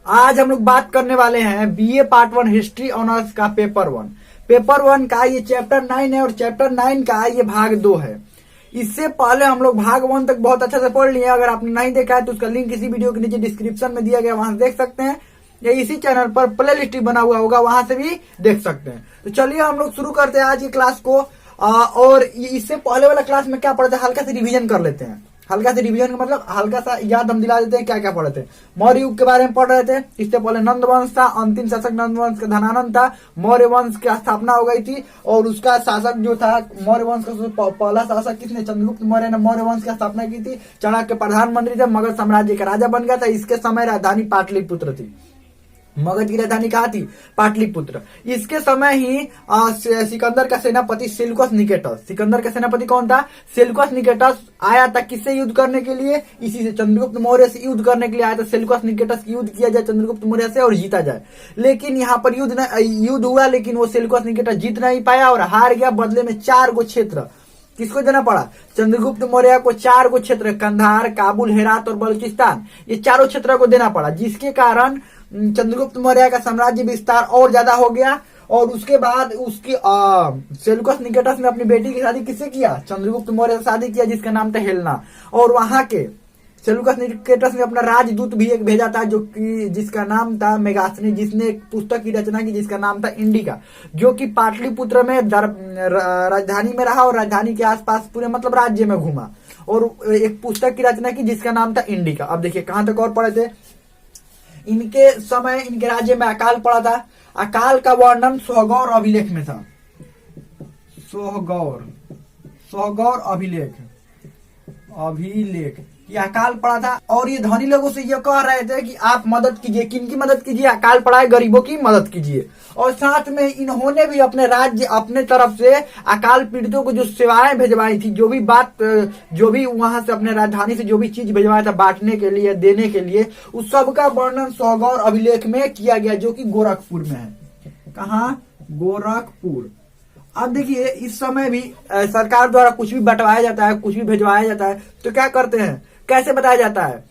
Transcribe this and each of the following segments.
आज हम लोग बात करने वाले हैं बीए पार्ट 1 हिस्ट्री ऑनर्स का पेपर 1। पेपर 1 का ये चैप्टर 9 है और चैप्टर 9 का ये भाग 2 है। इससे पहले हम लोग भाग 1 तक बहुत अच्छा से पढ़ लिए। अगर आपने नहीं देखा है तो उसका लिंक इसी वीडियो के नीचे डिस्क्रिप्शन में दिया गया, वहां से देख सकते हैं, या इसी चैनल पर प्ले लिस्ट बना हुआ होगा, वहां से भी देख सकते हैं। तो चलिए हम लोग शुरू करते हैं आज की क्लास को। और इससे पहले वाला क्लास में क्या पढ़ते हैं, हल्का से रिवीजन कर लेते हैं। हल्का से रिवीजन का मतलब हल्का सा याद हम दिला देते हैं क्या क्या पढ़े थे। मौर्य युग के बारे में पढ़ रहे थे। इससे पहले नंद वंश था, अंतिम शासक नंद वंश का धनानंद था। मौर्य वंश की स्थापना हो गई थी और उसका शासक जो था, मौर्य वंश का पहला शासक किसने, चंद्रगुप्त मौर्य ने मौर्य वंश की स्थापना की थी। चाणक्य प्रधानमंत्री थे, मगध साम्राज्य का राजा बन गया था। इसके समय राजधानी पाटलिपुत्र थी। मगध की राजधानी कहाँ थी, पाटलिपुत्र। इसके समय ही सिकंदर का सेनापति सेल्यूकस निकेटस, सिकंदर का सेनापति कौन था, सेल्यूकस निकेटस आया था किससे युद्ध करने के लिए, इसी से चंद्रगुप्त मौर्य से युद्ध करने के लिए आया था। सेल्यूकस निकेटस युद्ध किया जाए चंद्रगुप्त मौर्य से और जीता जाए, लेकिन यहाँ पर युद्ध हुआ, लेकिन वो सेल्यूकस निकेटस जीत नहीं पाया और हार गया। बदले में 4 गो क्षेत्र किसको देना पड़ा, चंद्रगुप्त मौर्य को 4 गो क्षेत्र, कंधार, काबुल, हेरात और बलूचिस्तान, ये चारों क्षेत्रों को देना पड़ा, जिसके कारण चंद्रगुप्त मौर्य का साम्राज्य विस्तार और ज्यादा हो गया। और उसके बाद उसकी सेल्यूकस निकेटस ने अपनी बेटी की शादी किससे किया, चंद्रगुप्त मौर्य से शादी किया, जिसका नाम था हेलेना। और वहां के सेल्यूकस निकेटस ने अपना राजदूत भी एक भेजा था, जो कि जिसका नाम था मेगास्थनी, जिसने एक पुस्तक की रचना की जिसका नाम था इंडिका, जो कि पाटलिपुत्र में राजधानी में रहा और राजधानी के आसपास पूरे मतलब राज्य में घूमा और एक पुस्तक की रचना की जिसका नाम था इंडिका। अब देखिए कहां तक और पढ़े थे। इनके समय इनके राज्य में अकाल पड़ा था। अकाल का वर्णन सोहगौर अभिलेख में था। सोहगौर अभिलेख ये अकाल पड़ा था। और ये धनी लोगों से ये कह रहे थे कि आप मदद कीजिए, किनकी मदद कीजिए, अकाल पड़ा है गरीबों की मदद कीजिए। और साथ में इन्होंने भी अपने राज्य अपने तरफ से अकाल पीड़ितों को जो सेवाएं भिजवाई थी, जो भी वहां से अपने राजधानी से जो भी चीज भिजवाया था बांटने के लिए, देने के लिए, उस सब का वर्णन सोहगौर अभिलेख में किया गया, जो कि गोरखपुर में है। कहा, गोरखपुर। अब देखिए इस समय भी सरकार द्वारा कुछ भी बंटवाया जाता है, कुछ भी भिजवाया जाता है, तो क्या करते हैं, कैसे बताया जाता है,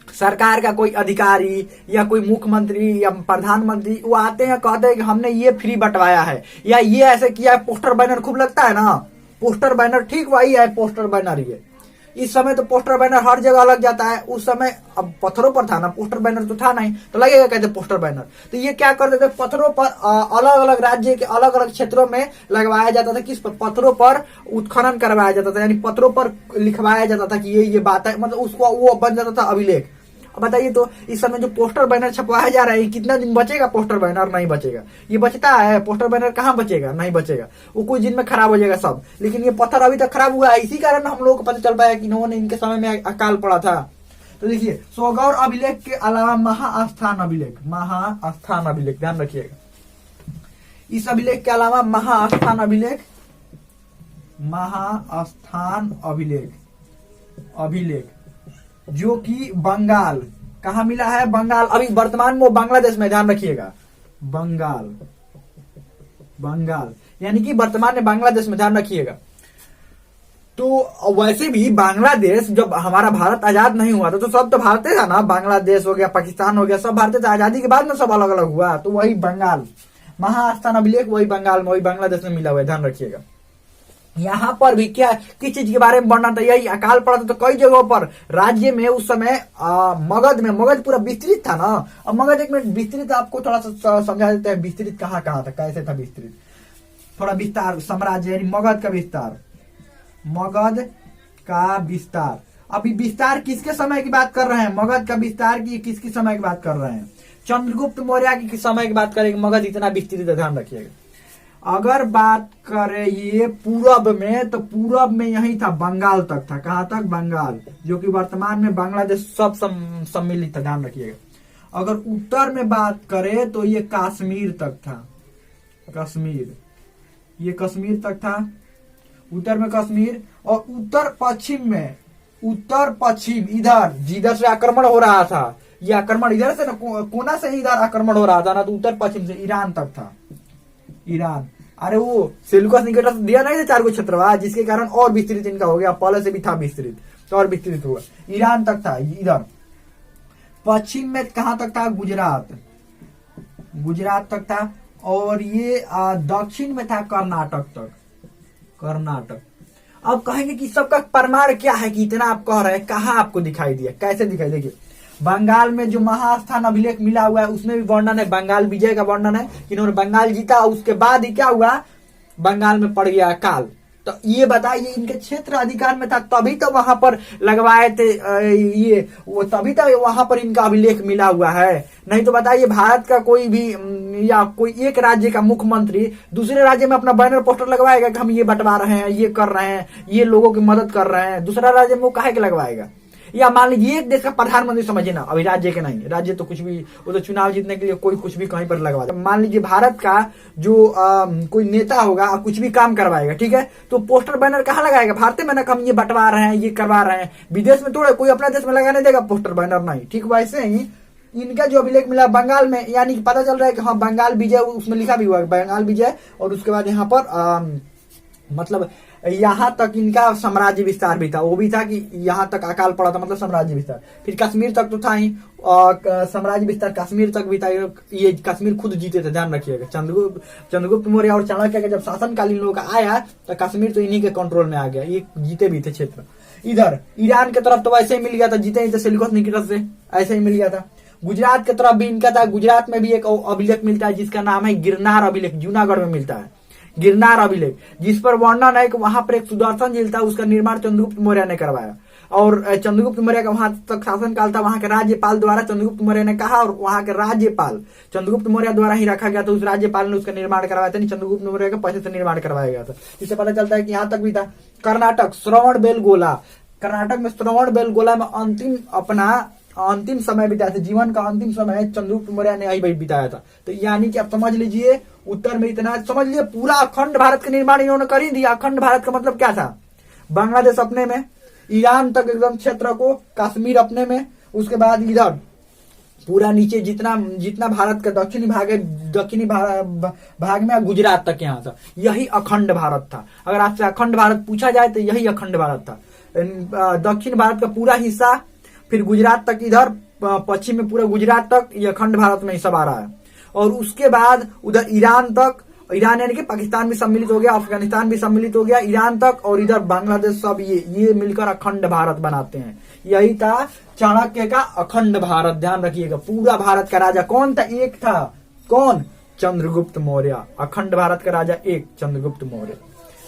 सरकार का कोई अधिकारी या कोई मुख्यमंत्री या प्रधानमंत्री वो आते हैं, कहते हैं कि हमने ये फ्री बंटवाया है या ये ऐसे किया है। पोस्टर बैनर खूब लगता है ना, पोस्टर बैनर, ठीक वही है पोस्टर बैनर। ये इस समय तो पोस्टर बैनर हर जगह लग जाता है। उस समय अब पत्थरों पर था ना, पोस्टर बैनर तो था नहीं, तो लगेगा कहते पोस्टर बैनर। तो ये क्या करते थे, पत्थरों पर अलग अलग राज्य के अलग अलग क्षेत्रों में लगवाया जाता था। किस पर, पत्थरों पर उत्खनन करवाया जाता था, यानी पत्थरों पर लिखवाया जाता था कि ये बात है, मतलब उसको वो बन जाता था अभिलेख। अब बताइए तो इस समय जो पोस्टर बैनर छपवाया जा रहा है, कितना दिन बचेगा पोस्टर बैनर, नहीं बचेगा। ये बचता है पोस्टर बैनर, कहाँ बचेगा, नहीं बचेगा, वो कुछ दिन में खराब हो जाएगा सब। लेकिन ये पत्थर अभी तक खराब हुआ है, इसी कारण हम लोगों को पता चल पाया कि इन्होंने इनके समय में अकाल पड़ा था। तो देखिए सोहगौर अभिलेख के अलावा महास्थान अभिलेख ध्यान रखिएगा। इस अभिलेख के अलावा महास्थान अभिलेख जो कि बंगाल, कहा मिला है, बंगाल। अभी वर्तमान में वो बांग्लादेश में, ध्यान रखिएगा, बंगाल यानी कि वर्तमान में बांग्लादेश में, ध्यान रखिएगा। तो वैसे भी बांग्लादेश जब हमारा भारत आजाद नहीं हुआ था तो सब तो भारत था ना, बांग्लादेश हो गया, पाकिस्तान हो गया, सब भारत था। आजादी के बाद में सब अलग अलग हुआ, तो वही बंगाल, महास्थान अभिलेख वही बंगाल में, वही बांग्लादेश में मिला हुआ है, ध्यान रखिएगा। यहाँ पर भी क्या, किस चीज के बारे में बढ़ना था, यही अकाल पड़ा था। तो कई जगहों पर राज्य में उस समय मगध पूरा विस्तृत था ना। अब मगध, एक मिनट, विस्तृत आपको थोड़ा सा समझा देते हैं, विस्तृत कहाँ कहाँ था, कैसे था विस्तृत, थोड़ा विस्तार, साम्राज्य यानी मगध का विस्तार। अभी विस्तार किसके समय की बात कर रहे हैं, मगध का विस्तार की किसके समय की बात कर रहे हैं, चंद्रगुप्त मौर्य की समय की बात करेंगे। मगध इतना विस्तृत है, ध्यान रखिएगा। अगर बात करें ये पूरब में, तो पूरब में यही था, बंगाल तक था। कहां तक, बंगाल, जो कि वर्तमान में बांग्लादेश सब सम्मिलित था, ध्यान रखिएगा। अगर उत्तर में बात करें तो ये कश्मीर तक था, ये कश्मीर तक था, उत्तर में कश्मीर। और उत्तर पश्चिम इधर जिधर से आक्रमण हो रहा था, ये आक्रमण इधर से ना, कोना से इधर आक्रमण हो रहा था ना, तो उत्तर पश्चिम से ईरान तक था, ईरान। अरे वो सेल्यूकस निकेटस दिया नहीं था 4 गो क्षेत्र, जिसके कारण और विस्तृत इनका हो गया, पहले से भी था विस्तृत, तो और विस्तृत हुआ, ईरान तक था इधर। पश्चिम में कहां तक था? गुजरात, गुजरात तक था। और ये दक्षिण में था कर्नाटक तक, कर्नाटक। अब कहेंगे कि सबका प्रमाण क्या है कि इतना आप कह रहे हैं, कहाँ आपको दिखाई दिया? कैसे दिखाई? देखिए बंगाल में जो महास्थान अभिलेख मिला हुआ है उसमें भी वर्णन है, बंगाल विजय का वर्णन है कि इन्होंने बंगाल जीता। उसके बाद ही क्या हुआ? बंगाल में पड़ गया काल। तो ये बताइए, इनके क्षेत्र अधिकार में था तभी तो वहां पर लगवाए थे ये, वो तभी तो वहां पर इनका अभिलेख मिला हुआ है। नहीं तो बताइए, भारत का कोई भी या कोई एक राज्य का मुख्यमंत्री दूसरे राज्य में अपना बैनर पोस्टर लगवाएगा कि हम ये बंटवा रहे हैं, ये कर रहे हैं, ये लोगों की मदद कर रहे हैं, दूसरा राज्य में वो काहे के लगवाएगा? या मान लीजिए एक देश का प्रधानमंत्री समझिए ना, अभी राज्य के नहीं, राज्य तो कुछ भी, वो तो चुनाव जीतने के लिए कोई कुछ भी कहीं पर लगवा दे। मान लीजिए भारत का जो कोई नेता होगा कुछ भी काम करवाएगा, ठीक है, तो पोस्टर बैनर कहाँ लगाएगा? भारतीय में ना, हम ये बंटवा रहे हैं, ये करवा रहे हैं। विदेश में थोड़ा कोई अपना देश में लगाने देगा पोस्टर बैनर? नहीं। ठीक वैसे ही इनका जो अभिलेख मिला बंगाल में, यानी कि पता चल रहा है कि हाँ बंगाल विजय, उसमें लिखा भी हुआ है बंगाल विजय। और उसके बाद यहाँ पर मतलब यहाँ तक इनका साम्राज्य विस्तार भी था, वो भी था कि यहाँ तक अकाल पड़ा था, मतलब साम्राज्य विस्तार। फिर कश्मीर तक तो था ही, साम्राज्य विस्तार कश्मीर तक भी था। ये कश्मीर खुद जीते थे, ध्यान रखिएगा। चंद्रगुप्त मौर्य और चाणक्य का जब शासनकालीन लोग आया तो कश्मीर तो इन्हीं के कंट्रोल में आ गया, ये जीते भी थे क्षेत्र। इधर ईरान की तरफ तो वैसे ही मिल गया था, जीते ही थे सिलिकॉन निकेटर से, ऐसे ही मिल गया था। गुजरात की तरफ भी इनका था, गुजरात में भी एक अभिलेख मिलता है जिसका नाम है गिरनार अभिलेख, जूनागढ़ में मिलता है गिरनार अभिलेख, जिस पर वर्णन है कि वहां पर एक सुदर्शन झील था, उसका निर्माण चंद्रगुप्त मौर्य ने करवाया। और चंद्रगुप्त मौर्य का वहां तक शासनकाल था, वहां के राज्यपाल द्वारा चंद्रगुप्त मौर्य ने कहा, और वहां के राज्यपाल चंद्रगुप्त मौर्य द्वारा ही रखा गया था। उस राज्यपाल ने उसका निर्माण करवाया था, नहीं चंद्रगुप्त मौर्य का पैसे से निर्माण करवाया गया था। इससे पता चलता है कि यहाँ तक भी था। कर्नाटक, श्रवण बेलगोला, कर्नाटक में श्रवण बेलगोला में अंतिम समय बिताया था, जीवन का अंतिम समय चंद्रगुप्त मौर्य ने यही बिताया था। तो यानी कि आप समझ लीजिए, उत्तर में इतना समझ लीजिए, पूरा अखंड भारत का निर्माण इन्होंने कर ही दिया। अखंड भारत का मतलब क्या था? बांग्लादेश अपने में, ईरान तक एकदम क्षेत्र को, कश्मीर अपने में, उसके बाद इधर पूरा नीचे जितना भारत का दक्षिणी भाग है, दक्षिणी भाग में गुजरात तक यहाँ था, यही अखंड भारत था। अगर आपसे अखंड भारत पूछा जाए तो यही अखंड भारत था। दक्षिण भारत का पूरा हिस्सा, फिर गुजरात तक, इधर पश्चिम में पूरा गुजरात तक, ये अखंड भारत में ही सब आ रहा है। और उसके बाद उधर ईरान तक, ईरान यानी कि पाकिस्तान भी सम्मिलित हो गया, अफगानिस्तान भी सम्मिलित हो गया, ईरान तक, और इधर बांग्लादेश, सब ये मिलकर अखंड भारत बनाते हैं। यही था चाणक्य का अखंड भारत, ध्यान रखिएगा। पूरा भारत का राजा कौन था? एक था, कौन? चंद्रगुप्त मौर्य। अखंड भारत का राजा एक, चंद्रगुप्त मौर्य,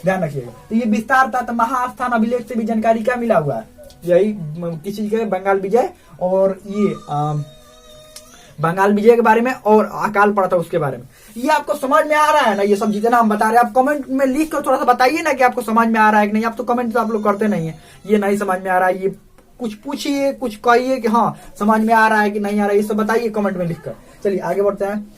ध्यान रखिएगा। तो ये विस्तार था। तो महास्थान अभिलेख से भी जानकारी क्या मिला हुआ है? यही किसी के बंगाल विजय, और ये बंगाल विजय के बारे में, और अकाल पड़ा था उसके बारे में। ये आपको समझ में आ रहा है ना? ये सब जितना हम बता रहे हैं, आप कमेंट में लिख कर थोड़ा सा बताइए ना कि आपको समझ में आ रहा है कि नहीं। आप तो कमेंट तो आप लोग करते नहीं है, ये नहीं समझ में आ रहा है, ये कुछ पूछिए, कुछ कहिए कि हाँ समझ में आ रहा है कि नहीं आ रहा है, ये सब बताइए कमेंट में लिखकर। चलिए आगे बढ़ते हैं।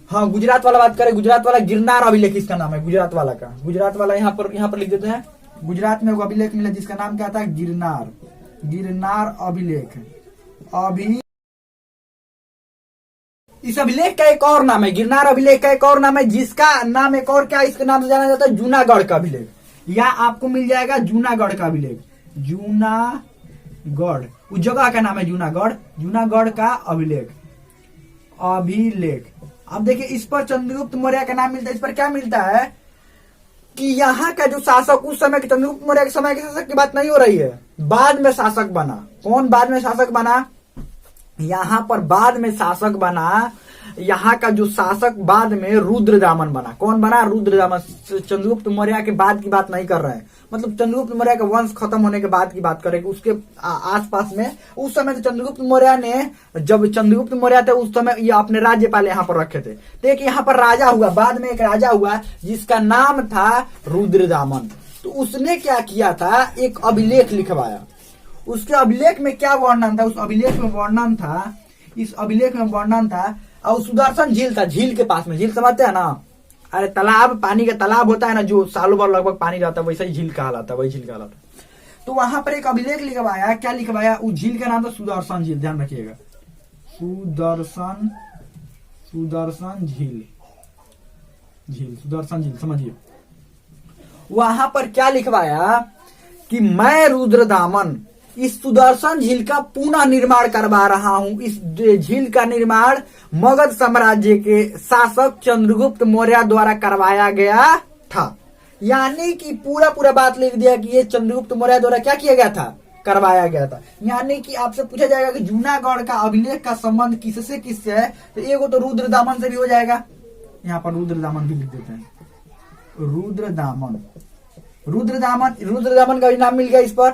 हाँ, गुजरात वाला बात करें। गुजरात वाला गिरनार अभिलेख इसका नाम है, गुजरात वाला का। गुजरात वाला यहाँ पर लिख देते हैं। गुजरात में वो अभिलेख मिला जिसका नाम क्या था? गिरनार अभिलेख। इस अभिलेख का एक और नाम है, गिरनार अभिलेख का एक और नाम है, जिसका नाम एक और क्या, इसके नाम से जाना जाता है जूनागढ़ का अभिलेख। या आपको मिल जाएगा जूनागढ़ का अभिलेख, जूनागढ़, उस जगह का नाम है जूनागढ़, जूनागढ़ का अभिलेख। अब देखिए, इस पर चंद्रगुप्त मौर्य का नाम मिलता है। इस पर क्या मिलता है कि यहाँ का जो शासक, उस समय के चंद्रगुप्त मौर्य के समय के शासक की बात नहीं हो रही है, बाद में शासक बना। कौन बाद में शासक बना? यहाँ पर बाद में शासक बना, यहाँ का जो शासक बाद में रुद्रदामन बना। कौन बना? रुद्रदामन। चंद्रगुप्त मौर्य के बाद की बात नहीं कर रहे हैं, मतलब चंद्रगुप्त मौर्य का वंश खत्म होने के बाद की बात करेंगे। उसके आसपास में उस समय तो चंद्रगुप्त मौर्य ने, जब चंद्रगुप्त मौर्य थे उस समय ये अपने राज्यपाल यहाँ पर रखे थे। तो एक यहाँ पर राजा हुआ, बाद में एक राजा हुआ जिसका नाम था रुद्रदामन। तो उसने क्या किया था? एक अभिलेख लिखवाया। उसके अभिलेख में क्या वर्णन था? उस अभिलेख में वर्णन था, इस अभिलेख में वर्णन था, और सुदर्शन झील था। झील के पास में, झील समझते हैं ना? अरे तालाब, पानी का तालाब होता है ना, जो सालों भर लगभग पानी रहता है, वैसा ही झील कहलाता है, वही झील कहलाता है। तो वहां पर एक अभिलेख लिखवाया। क्या लिखवाया? उस झील का नाम था सुदर्शन झील, ध्यान रखिएगा। सुदर्शन झील, समझिए। वहां पर क्या लिखवाया कि मैं रुद्रदामन इस सुदर्शन झील का पुनः निर्माण करवा रहा हूं। इस झील का निर्माण मगध साम्राज्य के शासक चंद्रगुप्त मौर्य द्वारा करवाया गया था। यानी कि पूरा बात लिख दिया कि ये चंद्रगुप्त मौर्य द्वारा क्या किया गया था, करवाया गया था। यानी कि आपसे पूछा जाएगा कि जूनागढ़ का अभिलेख का संबंध किससे है, तो एगो तो रुद्रदामन से भी हो जाएगा। यहाँ पर रुद्रदामन भी लिख देते हैं, रुद्रदामन का भी नाम मिल गया इस पर।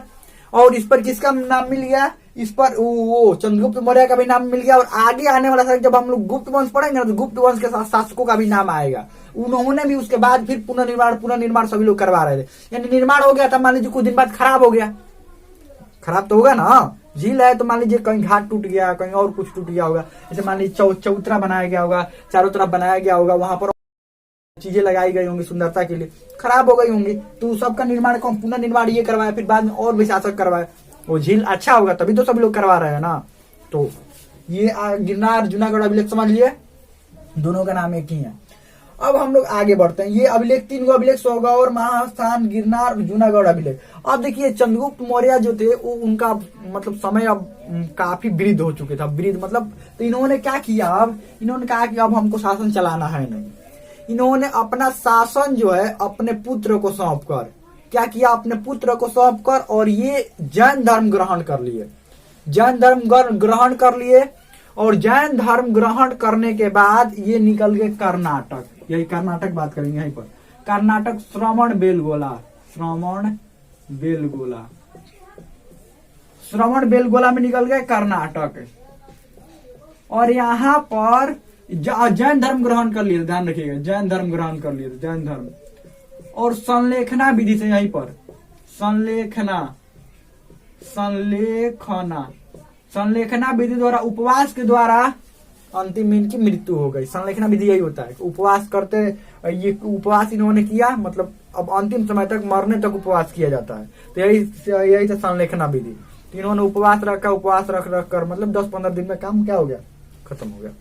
और इस पर किसका नाम मिल गया, इस पर वो चंद्रगुप्त मौर्य का भी नाम मिल गया। और आगे आने वाला जब हम लोग गुप्त वंश पढ़ेंगे ना, तो गुप्त वंश के शासकों का भी नाम आएगा। उन्होंने भी उसके बाद फिर पुनर्निर्माण सभी लोग करवा रहे थे। यानी निर्माण हो गया था, मान लीजिए कुछ दिन बाद खराब हो गया, खराब तो होगा ना, झील है तो मान लीजिए कहीं घाट टूट गया, कहीं और कुछ टूट गया होगा। जैसे मान लीजिए चौतरा बनाया गया होगा, चारों तरफ बनाया गया होगा, वहां पर चीजें लगाई गई होंगी सुंदरता के लिए, खराब हो गई होंगी, तो सबका निर्माण पुनर्निर्माण ये करवाया, फिर बाद में और भी शासक करवाए। वो झील अच्छा होगा तभी तो सब लोग करवा रहे हैं ना। तो ये गिरनार जूनागढ़ अभिलेख समझ लिए, दोनों का नाम एक ही है। अब हम लोग आगे बढ़ते हैं। ये अभिलेख 3 गो अभिलेख, सौगौर, महास्थान, गिरनार, जूनागढ़ अभिलेख। अब देखिए चंद्रगुप्त मौर्य जो थे वो उनका मतलब समय अब काफी वृद्ध हो चुके था, वृद्ध मतलब, तो इन्होंने क्या किया, अब इन्होंने कहा कि अब हमको शासन चलाना है नहीं। इन्होंने अपना शासन जो है अपने पुत्र को सौंप कर क्या किया, अपने पुत्र को सौंप कर और ये जैन धर्म ग्रहण कर लिए, जैन धर्म ग्रहण कर लिए। और जैन धर्म ग्रहण करने के बाद ये निकल गए कर्नाटक, यही कर्नाटक बात करेंगे यहीं पर, कर्नाटक, श्रवण बेलगोला में निकल गए कर्नाटक। और यहाँ पर जैन धर्म ग्रहण कर लिए, ध्यान रखिएगा, जैन धर्म ग्रहण कर लिए, जैन धर्म। और संलेखना विधि से यहीं पर संलेखना विधि द्वारा, उपवास के द्वारा अंतिम इनकी मृत्यु हो गई। संलेखना विधि यही होता है, उपवास करते, ये उपवास इन्होंने किया, मतलब अब अंतिम समय तक, मरने तक उपवास किया जाता है, तो यही था संलेखना विधि। तो इन्होंने उपवास रखा, उपवास रख कर मतलब 10-15 दिन में काम क्या हो गया, खत्म हो गया।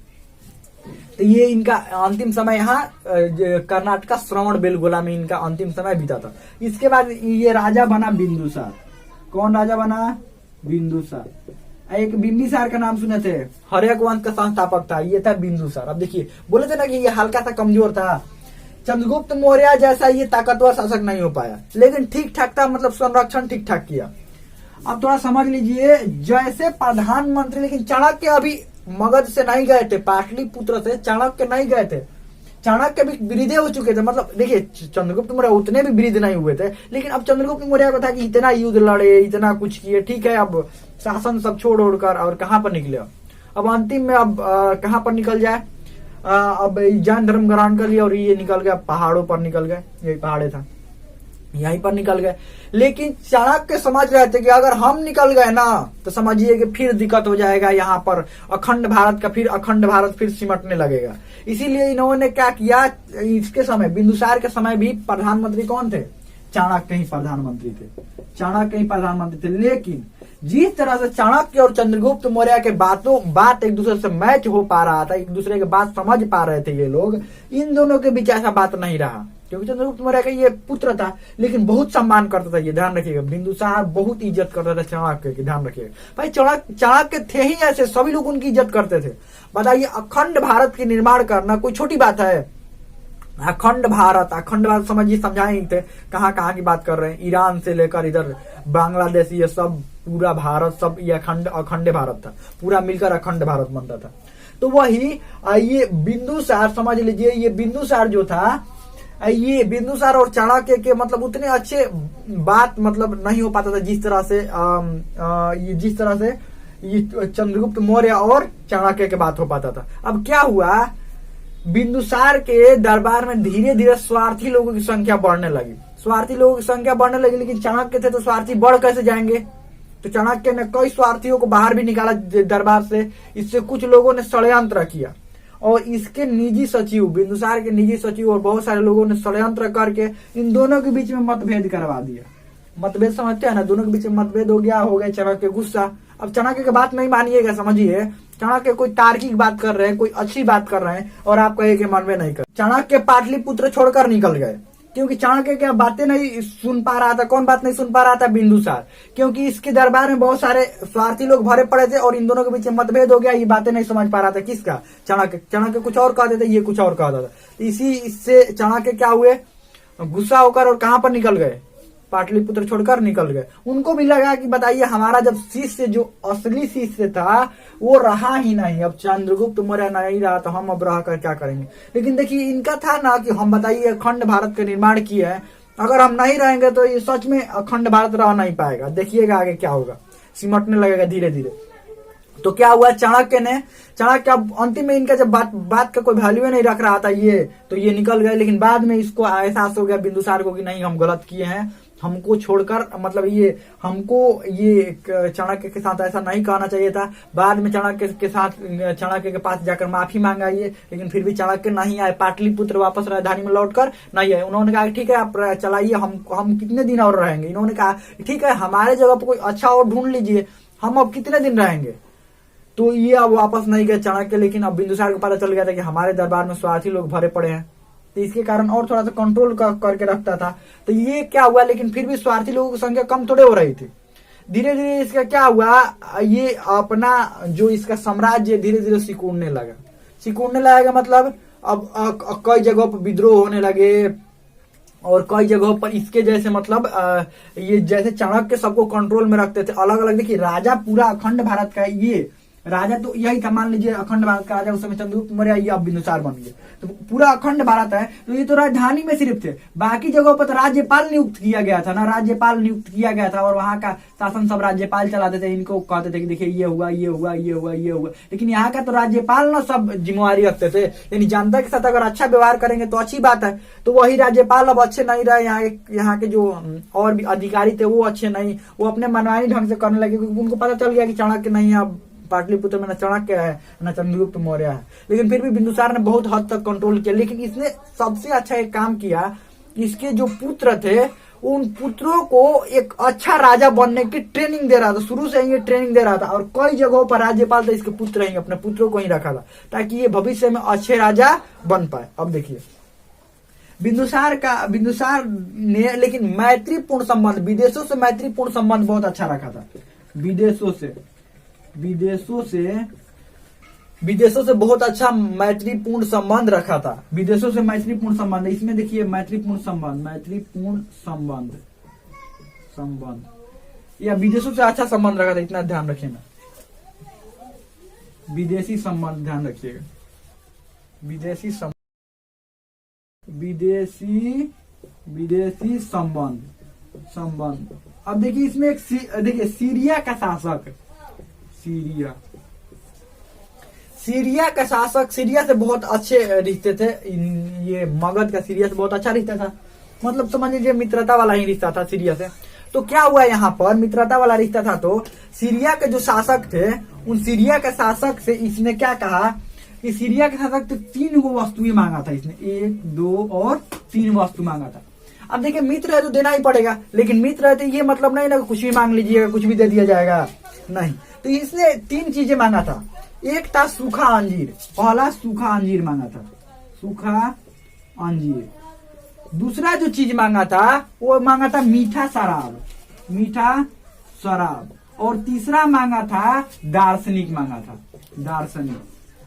तो ये इनका अंतिम समय यहाँ कर्नाटक श्रवण बेलगोला में इनका अंतिम समय बीता था। इसके बाद ये राजा बना बिंदुसार। कौन राजा बना, बिंदुसार। एक बिंबिसार का नाम सुने थे, हर्यक वंश का संस्थापक था, ये था बिंदुसार। अब देखिए बोले थे ना कि ये हल्का सा कमजोर था, चंद्रगुप्त मौर्य जैसा ये ताकतवर शासक नहीं हो पाया, लेकिन ठीक ठाक था, मतलब संरक्षण ठीक ठाक किया। अब थोड़ा समझ लीजिए, जैसे प्रधानमंत्री, लेकिन चाणक्य अभी मगध से नहीं गए थे, पाटलिपुत्र से चाणक्य नहीं गए थे, चाणक्य भी वृद्ध हो चुके थे। मतलब देखिए चंद्रगुप्त मौर्य उतने भी वृद्ध नहीं हुए थे, लेकिन अब चंद्रगुप्त मौर्य को था कि इतना युद्ध लड़े, इतना कुछ किए, ठीक है, अब शासन सब छोड़ ओढ़कर और कहाँ पर निकले, अब अंतिम में अब कहाँ पर निकल जाए, अब जैन धर्म ग्रहण कर लिया और ये निकल गया पहाड़ों पर, निकल गए, यही पहाड़े था, यहीं पर निकल गए। लेकिन चाणक्य समझ रहे थे कि अगर हम निकल गए ना तो समझिए कि फिर दिक्कत हो जाएगा, यहाँ पर अखंड भारत फिर सिमटने लगेगा। इसीलिए इन्होंने क्या किया, इसके समय बिंदुसार के समय भी प्रधानमंत्री कौन थे, चाणक्य ही प्रधानमंत्री थे। लेकिन जिस तरह से चाणक्य और चंद्रगुप्त मौर्य के बात एक दूसरे से मैच हो पा रहा था, एक दूसरे के बात समझ पा रहे थे ये लोग, इन दोनों के बीच ऐसा बात नहीं रहा, क्योंकि चंद्रगुप्त मौर्य का ये पुत्र था, लेकिन बहुत सम्मान करता था, ये ध्यान रखिएगा। बिंदुसार बहुत इज्जत करता था चाणक्य की, ध्यान रखिएगा भाई, चाणक्य थे ही ऐसे, सभी लोग उनकी इज्जत करते थे। बताइए, अखंड भारत के निर्माण करना कोई छोटी बात है। अखंड भारत समझाएंगे थे, कहाँ की बात कर रहे हैं, ईरान से लेकर इधर बांग्लादेश, ये सब पूरा भारत, सब ये अखंड भारत था, पूरा मिलकर अखंड भारत बनता था। तो वही ये बिंदुसार, समझ लीजिए, ये बिंदुसार जो था, ये बिंदुसार और चाणक्य के मतलब उतने अच्छे बात मतलब नहीं हो पाता था, जिस तरह से ये चंद्रगुप्त मौर्य और चाणक्य के बात हो पाता था। अब क्या हुआ, बिंदुसार के दरबार में धीरे धीरे स्वार्थी लोगों की संख्या बढ़ने लगी, लेकिन चाणक्य थे तो स्वार्थी बढ़ कैसे जाएंगे, तो चाणक्य ने कई स्वार्थियों को बाहर भी निकाला दरबार से। इससे कुछ लोगों ने षड्यंत्र किया और इसके निजी सचिव, बिंदुसार के निजी सचिव और बहुत सारे लोगों ने षड्यंत्र करके इन दोनों के बीच में मतभेद करवा दिया। मतभेद समझते हैं ना, दोनों के बीच में मतभेद हो गया चाणक्य गुस्सा। अब चाणक्य की बात नहीं मानिएगा, समझिए, चाणक्य कोई तार्किक बात कर रहे हैं, कोई अच्छी बात कर रहे हैं और आप कहे कि मन में नहीं कर। चाणक्य पाटलिपुत्र छोड़कर निकल गए, क्योंकि चाणक्य क्या बातें नहीं सुन पा रहा था। कौन बात नहीं सुन पा रहा था? बिंदुसार। क्योंकि इसके दरबार में बहुत सारे स्वार्थी लोग भरे पड़े थे और इन दोनों के बीच मतभेद हो गया। ये बातें नहीं समझ पा रहा था। किसका? चाणक्य। चाणक्य कुछ और कहते थे, ये कुछ और कहता था। इसी इससे चाणक्य क्या हुए, गुस्सा होकर और कहां पर निकल गए? पाटलिपुत्र छोड़कर निकल गए। उनको भी लगा कि बताइए, हमारा जब शिष्य, जो असली शिष्य था, वो रहा ही नहीं। अब चंद्रगुप्त मौर्य नहीं रहा तो हम अब रह कर क्या करेंगे? लेकिन देखिए, इनका था ना कि हम बताइए अखंड भारत का निर्माण किया है, अगर हम नहीं रहेंगे तो ये सच में अखंड भारत रह नहीं पाएगा। देखिएगा आगे क्या होगा, सिमटने लगेगा धीरे धीरे। तो क्या हुआ, चाणक्य अब अंतिम में इनका जब बात का कोई वैल्यू नहीं रख रहा था ये, तो ये निकल गए। लेकिन बाद में इसको एहसास हो गया बिंदुसार को कि नहीं, हम गलत किए हैं, हमको छोड़कर, मतलब ये हमको ये चाणक्य के साथ ऐसा नहीं कहना चाहिए था। बाद में चाणक्य के पास जाकर माफी मांगा ये, लेकिन फिर भी चाणक्य नहीं आए। पाटलिपुत्र वापस राजधानी में लौटकर नहीं आए। उन्होंने कहा ठीक है आप चलाइए, हम कितने दिन और रहेंगे? इन्होंने कहा ठीक है, हमारे जगह पर कोई अच्छा और ढूंढ लीजिए, हम अब कितने दिन रहेंगे? तो ये अब वापस नहीं गए चाणक्य। लेकिन अब बिंदुसार को पता चल गया था कि हमारे दरबार में स्वार्थी लोग भरे पड़े हैं, तो इसके कारण और थोड़ा सा कंट्रोल करके रखता था। तो ये क्या हुआ, लेकिन फिर भी स्वार्थी लोगों की संख्या कम थोड़े हो रही थी। धीरे धीरे इसका क्या हुआ, ये अपना जो इसका साम्राज्य धीरे धीरे सिकुड़ने लगा। मतलब अब कई जगहों पर विद्रोह होने लगे और कई जगहों पर इसके जैसे, मतलब ये जैसे चाणक्य सबको कंट्रोल में रखते थे अलग अलग। देखिए, राजा पूरा अखंड भारत का, ये राजा तो यही था, मान लीजिए अखंड भारत का राजा उस समय चंद्रगुप्त मौर्य, ये अब बिंदुसार बन गए। तो पूरा अखंड भारत है, तो ये तो राजधानी में सिर्फ थे। बाकी जगहों पर तो राज्यपाल नियुक्त किया गया था ना, राज्यपाल नियुक्त किया गया था और वहां का शासन सब राज्यपाल चलाते थे। इनको कहते थे कि देखिए ये हुआ, ये हुआ, ये हुआ, ये हुआ। लेकिन यहाँ का तो राज्यपाल ना सब जिम्मेवारी रखते थे। यानी जनता के साथ अगर अच्छा व्यवहार करेंगे तो अच्छी बात है। तो वही राज्यपाल अब अच्छे नहीं रहे। यहाँ के जो और भी अधिकारी थे वो अच्छे नहीं, वो अपने मनमानी ढंग से करने लगे, क्योंकि उनको पता चल गया कि चाणक्य नहीं है अब पाटलिपुत्र में, न चाणक्य है न चंद्रगुप्त मौर्य है। लेकिन फिर भी बिंदुसार ने बहुत हद तक कंट्रोल किया। लेकिन इसने सबसे अच्छा एक काम किया, इसके जो पुत्र थे उन पुत्रों को एक अच्छा राजा बनने की ट्रेनिंग दे रहा था। शुरू से ये ट्रेनिंग दे रहा था और कई जगहों पर राज्यपाल तो इसके पुत्र ही अपने पुत्रों को ही रखा था, ताकि ये भविष्य में अच्छे राजा बन पाए। अब देखिए, बिंदुसार ने लेकिन मैत्रीपूर्ण संबंध, विदेशों से मैत्रीपूर्ण संबंध बहुत अच्छा रखा था। विदेशों से बहुत अच्छा मैत्रीपूर्ण संबंध रखा था। विदेशों से मैत्रीपूर्ण संबंध, इसमें देखिए मैत्रीपूर्ण संबंध या विदेशों से अच्छा संबंध रखा था, इतना ध्यान रखिएगा। विदेशी संबंध ध्यान रखिएगा, विदेशी संबंध। अब देखिए इसमें एक देखिए सीरिया का शासक, सीरिया का शासक, सीरिया से बहुत अच्छे रिश्ते थे। ये मगध का सीरिया से बहुत अच्छा रिश्ता था, मतलब समझ लीजिए मित्रता वाला ही रिश्ता था सीरिया से। तो क्या हुआ यहाँ पर, मित्रता वाला रिश्ता था तो सीरिया के जो शासक थे, उन सीरिया के शासक से इसने क्या कहा कि सीरिया के शासक तो 3 वस्तुएं मांगा था इसने, 1, 2 और 3 वस्तु मांगा था। अब देखिए मित्र है तो देना ही पड़ेगा, लेकिन मित्र है तो ये मतलब नहीं ना कुछ भी मांग लीजिएगा, कुछ भी दे दिया जाएगा, नहीं। तो इसने 3 चीजें मांगा था। एक था सूखा अंजीर, पहला सूखा अंजीर मांगा था, सूखा अंजीर। दूसरा जो चीज मांगा था वो मांगा था मीठा शराब। और तीसरा मांगा था दार्शनिक मांगा था, दार्शनिक।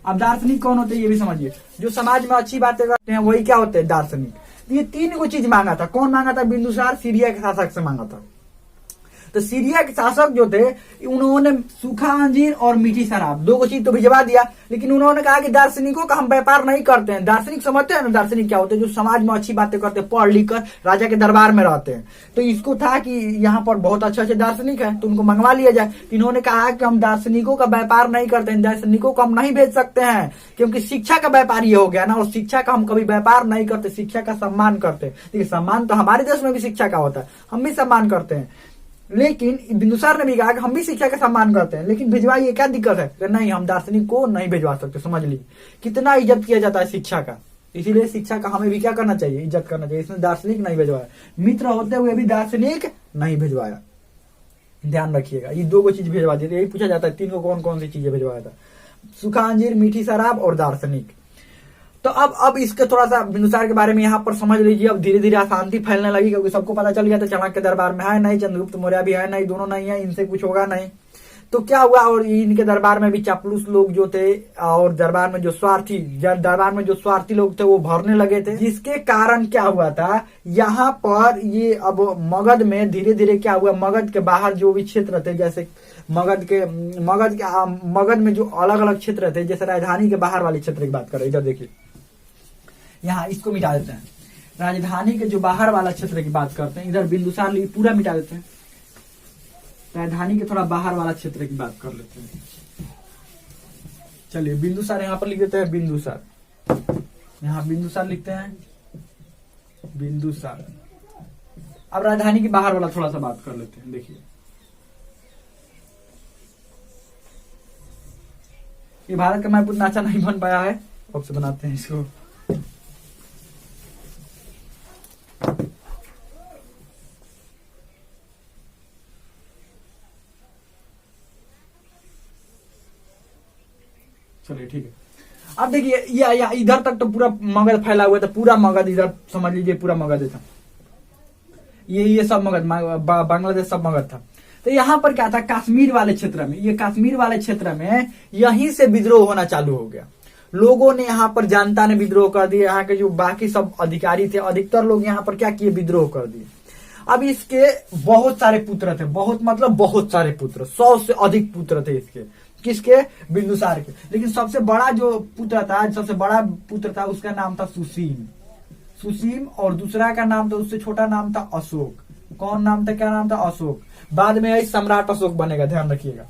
अब दार्शनिक कौन होते हैं ये भी समझिए, जो समाज में अच्छी बातें करते हैं वही क्या होते हैं, दार्शनिक। ये 3 को चीज मांगा था। कौन मांगा था? बिंदुसार सीरिया के शासक से मांगा था। तो सीरिया के शासक जो थे उन्होंने सूखा अंजीर और मीठी शराब 2 चीज तो भिजवा दिया, लेकिन उन्होंने कहा कि दार्शनिकों का हम व्यापार नहीं करते हैं। दार्शनिक समझते हैं ना, दार्शनिक क्या होते हैं? जो समाज में अच्छी बातें करते हैं, पढ़ लिख कर राजा के दरबार में रहते हैं। तो इसको था कि यहाँ पर बहुत अच्छे दार्शनिक है तो उनको मंगवा लिया जाए। तो इन्होंने कहा कि हम दार्शनिकों का व्यापार नहीं करते हैं, दार्शनिकों को हम नहीं भेज सकते हैं, क्योंकि शिक्षा का व्यापार ये हो गया ना, और शिक्षा का हम कभी व्यापार नहीं करते, शिक्षा का सम्मान करते हैं। देखिए सम्मान तो हमारे देश में भी शिक्षा का होता है, हम भी सम्मान करते हैं। लेकिन बिंदुसार ने भी कहा कि हम भी शिक्षा का सम्मान करते हैं, लेकिन भिजवाइए, क्या दिक्कत है? तो नहीं, हम दार्शनिक को नहीं भिजवा सकते। समझ लीजिए कितना इज्जत किया जाता है शिक्षा का, इसीलिए शिक्षा का हमें भी क्या करना चाहिए, इज्जत करना चाहिए। इसने दार्शनिक नहीं भिजवाया, मित्र होते हुए भी दार्शनिक नहीं भिजवाया, ध्यान रखिएगा। ये 2 चीज भिजवा दी, यही पूछा जाता है 3 को कौन कौन सी चीजें भिजवाया था, सूखा अंजीर, मीठी शराब और दार्शनिक। तो अब इसके थोड़ा सा बिंदुसार के बारे में यहाँ पर समझ लीजिए। अब धीरे धीरे अशांति फैलने लगी, क्योंकि सबको पता चल गया था चाणक्य के दरबार में है नहीं, चंद्रगुप्त मौर्य भी है नहीं, दोनों नहीं है, इनसे कुछ होगा नहीं। तो क्या हुआ, और इनके दरबार में भी चापलूस लोग जो थे और दरबार में जो स्वार्थी लोग थे वो भरने लगे थे, जिसके कारण क्या हुआ था, यहाँ पर ये अब मगध में धीरे धीरे क्या हुआ, मगध के बाहर जो भी क्षेत्र थे, जैसे मगध में जो अलग अलग क्षेत्र थे, जैसे राजधानी के बाहर वाले क्षेत्र की बात करें, इधर देखिए, यहाँ इसको मिटा देते हैं, राजधानी के जो बाहर वाला क्षेत्र की बात करते हैं, इधर बिंदुसार पूरा मिटा देते हैं, राजधानी के थोड़ा बाहर वाला क्षेत्र की बात कर लेते हैं। चलिए बिंदुसार यहाँ पर लिख देते हैं, बिंदुसार, यहाँ बिंदुसार लिखते हैं, बिंदुसार। अब राजधानी के बाहर वाला थोड़ा सा बात कर लेते हैं। देखिए ये भारत का मैप उतना अच्छा नहीं बन पाया है, अब से बनाते हैं इसको। चलिए ठीक है। अब देखिए या इधर तक तो पूरा मगध फैला हुआ था, पूरा मगध, इधर समझ लीजिए पूरा मगध था, ये सब मगध, बांग्लादेश सब मगध था। तो यहाँ पर क्या था, कश्मीर वाले क्षेत्र में, ये कश्मीर वाले क्षेत्र में यहीं से विद्रोह होना चालू हो गया। लोगों ने यहाँ पर, जनता ने विद्रोह कर दिया, यहाँ के जो बाकी सब अधिकारी थे, अधिकतर लोग यहाँ पर क्या किए, विद्रोह कर दिए। अब इसके बहुत सारे पुत्र थे, बहुत सारे पुत्र, 100 से अधिक पुत्र थे इसके, किसके, बिंदुसार के। लेकिन सबसे बड़ा जो पुत्र था उसका नाम था सुसीम, और दूसरा का नाम था, उससे छोटा नाम था अशोक। कौन नाम था, क्या नाम था, अशोक। बाद में यही सम्राट अशोक बनेगा, ध्यान रखिएगा।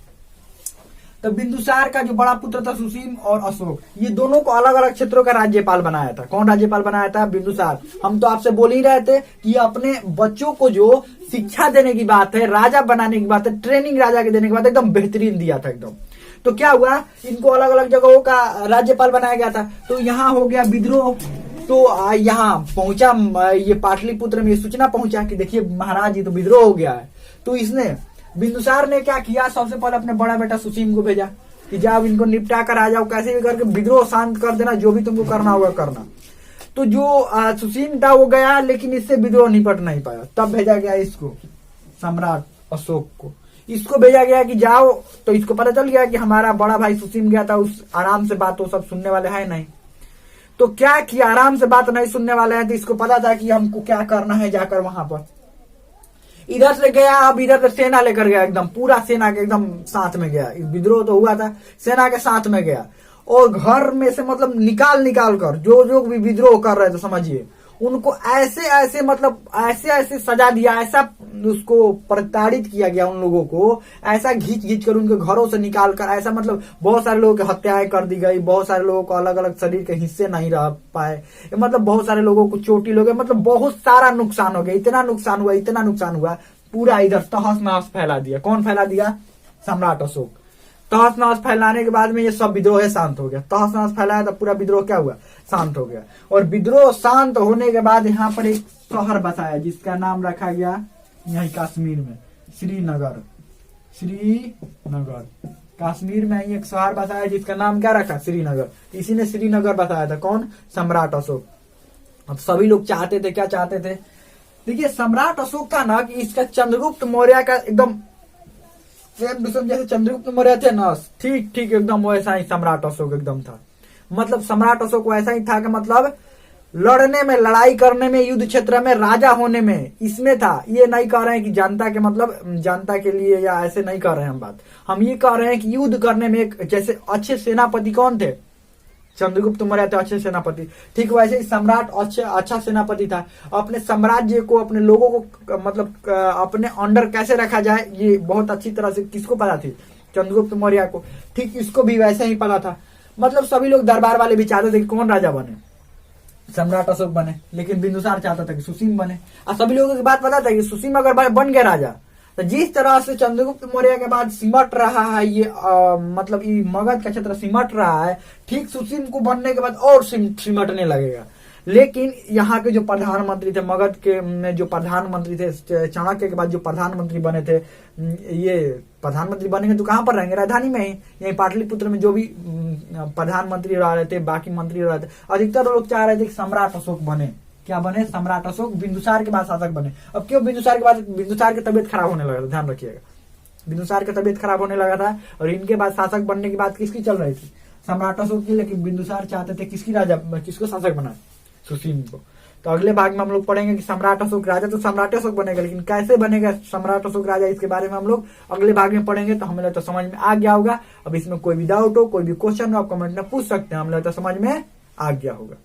तो बिंदुसार का जो बड़ा पुत्र था सुसीम और अशोक, ये दोनों को अलग अलग क्षेत्रों का राज्यपाल बनाया था। कौन राज्यपाल बनाया था, बिंदुसार। हम तो आपसे बोल ही रहे थे कि अपने बच्चों को जो शिक्षा देने की बात है, राजा बनाने की बात है, ट्रेनिंग राजा के देने की बात है, एकदम बेहतरीन दिया था एकदम। तो क्या हुआ, इनको अलग अलग जगहों का राज्यपाल बनाया गया था। तो यहाँ हो गया विद्रोह। तो यहाँ पहुंचा, ये पाटलिपुत्र में सूचना पहुंचा कि देखिए महाराज जी तो विद्रोह हो गया है। तो इसने, बिंदुसार ने क्या किया, सबसे पहले अपने बड़ा बेटा सुसीम को भेजा कि जाओ इनको निपटा कर आ जाओ, कैसे भी करके विद्रोह शांत कर देना, जो भी तुमको करना होगा करना। तो जो सुसीम था वो गया, लेकिन इससे विद्रोह निपट नहीं पाया। तब भेजा गया इसको, सम्राट अशोक को, इसको भेजा गया कि जाओ। तो इसको पता चल गया कि हमारा बड़ा भाई सुसीम गया था, उस आराम से बात वो सब सुनने वाले है नहीं। तो क्या किया, आराम से बात नहीं सुनने वाले हैं, तो इसको पता था कि हमको क्या करना है जाकर वहां पर। इधर से गया, अब इधर से सेना लेकर गया, एकदम पूरा सेना के एकदम साथ में गया। विद्रोह तो हुआ था, सेना के साथ में गया, और घर में से मतलब निकाल कर जो भी विद्रोह कर रहे थे, समझिए उनको ऐसे ऐसे सजा दिया, ऐसा उसको प्रताड़ित किया गया उन लोगों को, ऐसा घींच कर उनके घरों से निकाल कर, ऐसा मतलब बहुत सारे लोगों की हत्याएं कर दी गई, बहुत सारे लोगों को अलग अलग शरीर के हिस्से नहीं रह पाए, मतलब बहुत सारे लोगों को चोटी लगे, मतलब बहुत सारा नुकसान हो गया। इतना नुकसान हुआ, पूरा इधर तहस नहस फैला दिया। कौन फैला दिया, सम्राट अशोक। तहस नहस फैलाने के बाद में ये सब विद्रोह शांत हो गया। तहस नहस फैलाया तो पूरा विद्रोह क्या हुआ, शांत हो गया। और विद्रोह शांत होने के बाद यहाँ पर एक शहर बसाया, जिसका नाम रखा गया यही कश्मीर में, श्रीनगर। कश्मीर में ही एक शहर बसाया, जिसका नाम क्या रखा, श्रीनगर। इसी ने श्रीनगर बसाया था, कौन, सम्राट अशोक। अब सभी लोग चाहते थे, क्या चाहते थे, देखिए सम्राट अशोक का ना कि इसका चंद्रगुप्त मौर्य का एकदम सेम टू सेम जैसे चंद्रगुप्त मौर्य थे ना, ठीक एकदम वैसा ही सम्राट अशोक एकदम था। मतलब सम्राट अशोक वैसा ही था कि मतलब लड़ने में, लड़ाई करने में, युद्ध क्षेत्र में, राजा होने में, इसमें था। ये नहीं कह रहे हैं कि जनता के, मतलब जनता के लिए या ऐसे नहीं कर रहे हैं हम बात, हम ये कह रहे हैं कि युद्ध करने में एक जैसे अच्छे सेनापति कौन थे, चंद्रगुप्त मौर्य थे अच्छे सेनापति, ठीक वैसे ही सम्राट अच्छा सेनापति था। अपने साम्राज्य को, अपने लोगों को मतलब अपने अंडर कैसे रखा जाए, ये बहुत अच्छी तरह से किसको पता थी, चंद्रगुप्त मौर्य को। ठीक इसको भी वैसे ही पता था। मतलब सभी लोग दरबार वाले भी चाहते थे कि कौन राजा बने, सम्राट अशोक बने, लेकिन बिंदुसार चाहता था कि सुसीम बने। और सभी लोगों की बात पता था कि सुसीम अगर बन गया राजा, तो जिस तरह से चंद्रगुप्त मौर्य के बाद सिमट रहा है ये मतलब ये मगध का क्षेत्र सिमट रहा है, ठीक सुसीम को बनने के बाद और सिमटने लगेगा। लेकिन यहाँ के जो प्रधानमंत्री थे, मगध के में जो प्रधानमंत्री थे, चाणक्य के बाद जो प्रधानमंत्री बने थे, ये प्रधानमंत्री बनेंगे तो कहाँ पर रहेंगे? राजधानी में ही, यही पाटलिपुत्र में जो भी प्रधानमंत्री रह रहे थे, बाकी मंत्री रह रहे थे, अधिकतर लोग चाह रहे थे कि सम्राट अशोक बने। क्या बने? सम्राट अशोक, बिंदुसार के बाद शासक बने। अब क्यों बिंदुसार के बाद? बिंदुसार की तबियत खराब होने लगा था, ध्यान रखिएगा, बिंदुसार की तबियत खराब होने लगा था और इनके बाद शासक बनने की बात किसकी चल रही थी? सम्राट अशोक की। लेकिन बिंदुसार चाहते थे किसको शासक बनाए? सुसीम को। तो अगले भाग में हम लोग पढ़ेंगे कि सम्राट अशोक राजा, तो सम्राट अशोक बनेगा, लेकिन कैसे बनेगा सम्राट अशोक राजा, इसके बारे में हम लोग अगले भाग में पढ़ेंगे। तो हमें लगता है समझ में आ गया होगा। अब इसमें कोई भी डाउट हो, कोई भी क्वेश्चन हो, आप कमेंट में पूछ सकते हैं। हमें लगता है समझ में आ गया होगा।